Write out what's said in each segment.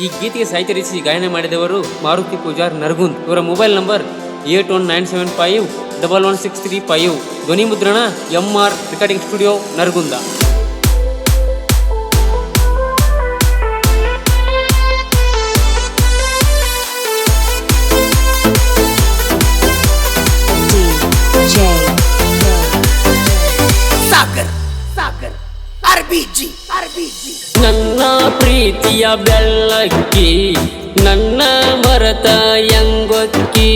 ಈ ಗೀತೆಗೆ ಸಾಹಿತ್ಯ ರಚಿಸಿ ಗಾಯನ ಮಾಡಿದವರು ಮಾರುತಿ ಪೂಜಾರ್ ನರಗುಂದ್. ಇವರ ಮೊಬೈಲ್ ನಂಬರ್ 8197511635. ಧ್ವನಿ ಮುದ್ರಣ MR ರೆಕಾರ್ಡಿಂಗ್ ಸ್ಟುಡಿಯೋ ನರಗುಂದ. ನನ್ನ ಪ್ರೀತಿಯ ಬೆಳ್ಳಕ್ಕಿ ನನ್ನ ಮರತ ಎಂಗೊಕ್ಕಿ,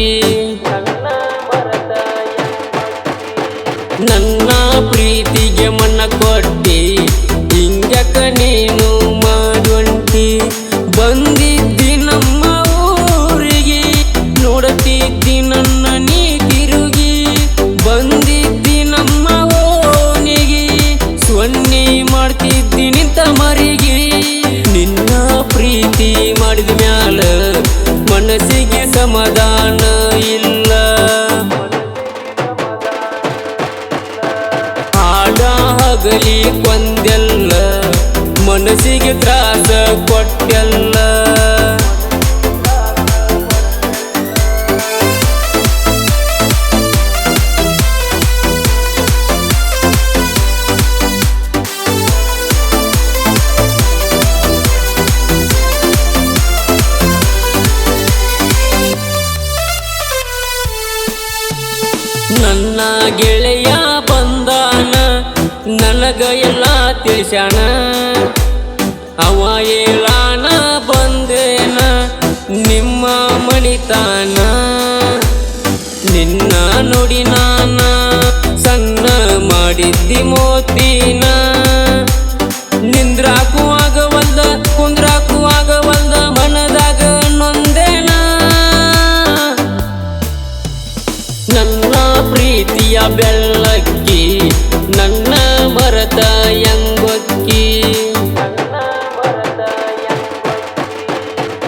ನನ್ನ ಪ್ರೀತಿಗೆ ಮಣ್ಣ ಕೊಟ್ಟಿ ಹಿಂಗಕ ನೀನು ಮಾಡುವಂಟಿ. ಬಂದಿದ್ದಿ ನಮ್ಮ ಊರಿಗೆ ನೋಡುತ್ತಿದ್ದಿ ನನ್ನ ನೀ ತಿರುಗಿ, ಬಂದಿದ್ದಿ ನಮ್ಮ ಓನಿಗೆ ಸೊನ್ನೆ ಮಾಡ್ತಿದ್ದಿ ನಿಂತ ಮರಿಗೆ. ನಿನ್ನ ಪ್ರೀತಿ ಮಾಡಿದ ಮ್ಯಾಲ ಮನಸ್ಸಿಗೆ ಸಮಾಧಾನ ಇಲ್ಲ, ಹಾಡ ಹಗಲಿ ಕೊಂದೆಲ್ಲ ಮನಸ್ಸಿಗೆ ತ್ರಾಸ ಕೊಟ್ಟೆಲ್ಲ. ನನ್ನ ಗೆಳೆಯ ಬಂದಾನ ನನಗ ಎಲ್ಲ ತಿಳಿಸ್ಯಾನ, ಅವ ಹೇಳಾನ ಬಂದೇನ ನಿಮ್ಮ ಮಣಿತಾನ. ನಿನ್ನ ನೋಡಿ ನಾನ ಸಣ್ಣ ಮಾಡಿದ್ದಿ ಮೋತಿನ, ನಿಂದ್ರಾಕು ಆಗವಲ್ದ ಕುಂದ್ರಾಕು ಆಗವಲ್ದ ಮನದಾಗ ನೊಂದೇನ. ನನ್ನ ಪ್ರೀತಿಯ ಬೆಳ್ಳಕ್ಕಿ ನನ್ನ ಮರತ ಎಂಗೊಕ್ಕಿ,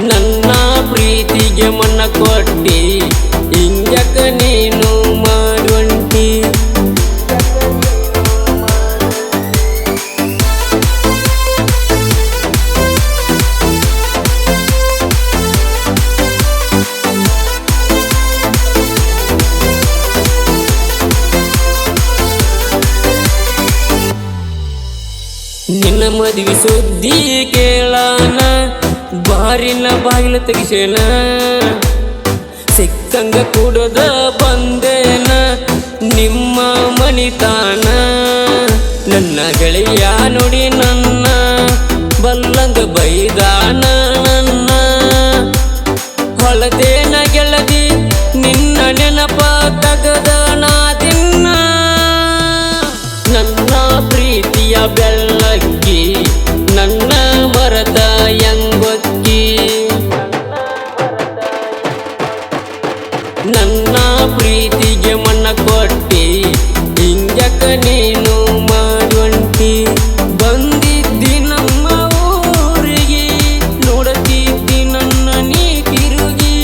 ನನ್ನ ಪ್ರೀತಿಗೆ ಮಣ್ಣ ಕೊಟ್ಟಿ ಹಿಂಗಕ ನೀನು ಮಾಡುವಂಟಿ. ನಿನ್ನ ಮದುವೆ ಸುದ್ದಿ ಕೇಳಾನ ಬಾರಿನ ಬಾಗಿಲು ತೆಗಿಸೇನ, ಸಿಕ್ಕಂಗ ಕೂಡದ ಬಂದೇನ ನಿಮ್ಮ ಮಣಿತಾನ. ನನ್ನ ಗೆಳೆಯ ನೋಡಿ ನನ್ನ ಬಲ್ಲಂಗ ಬೈದಾನ, ನನ್ನ ಹೊಳದೇನ ಗೆಳದಿ ನಿನ್ನ ನೆನಪ ತಗದ ನಾದಿನ್ನ. ನನ್ನ ಪ್ರೀತಿಯ ಬೆಳ್ಳಕ್ಕಿ ನನ್ನ ಮರತ ಎಂಗೊಕ್ಕಿ, ನನ್ನ ಪ್ರೀತಿಗೆ ಮಣ್ಣ ಕೊಟ್ಟಿ ಹಿಂಗಕ ನೀನು ಮಾಡುವಂಟಿ. ಬಂದಿದ್ದಿ ನಮ್ಮ ಊರಿಗೆ ನೋಡುತ್ತಿದ್ದಿ ನನ್ನ ನೀ ತಿರುಗಿ,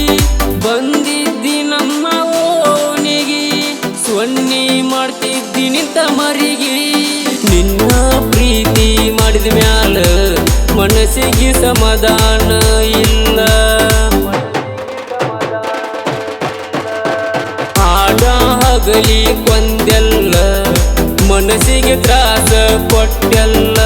ಬಂದಿದ್ದಿ ನಮ್ಮ ಓನಿಗೆ ಸೊನ್ನೆ ಮಾಡ್ತಿದ್ದಿ ನಿಂತ ಮರಿಗೆ. ನಿನ್ನ ಪ್ರೀತಿ ಮಾಡಿದ ಮ್ಯಾಲ ಮನಸ್ಸಿಗೆ ಸಮಾಧಾನ ಇಲ್ಲ, ಹಾಡ ಹಗಲಿ ಕೊಂದೆಲ್ಲ ಮನಸ್ಸಿಗೆ ತ್ರಾಸ ಕೊಟ್ಟೆಲ್ಲ.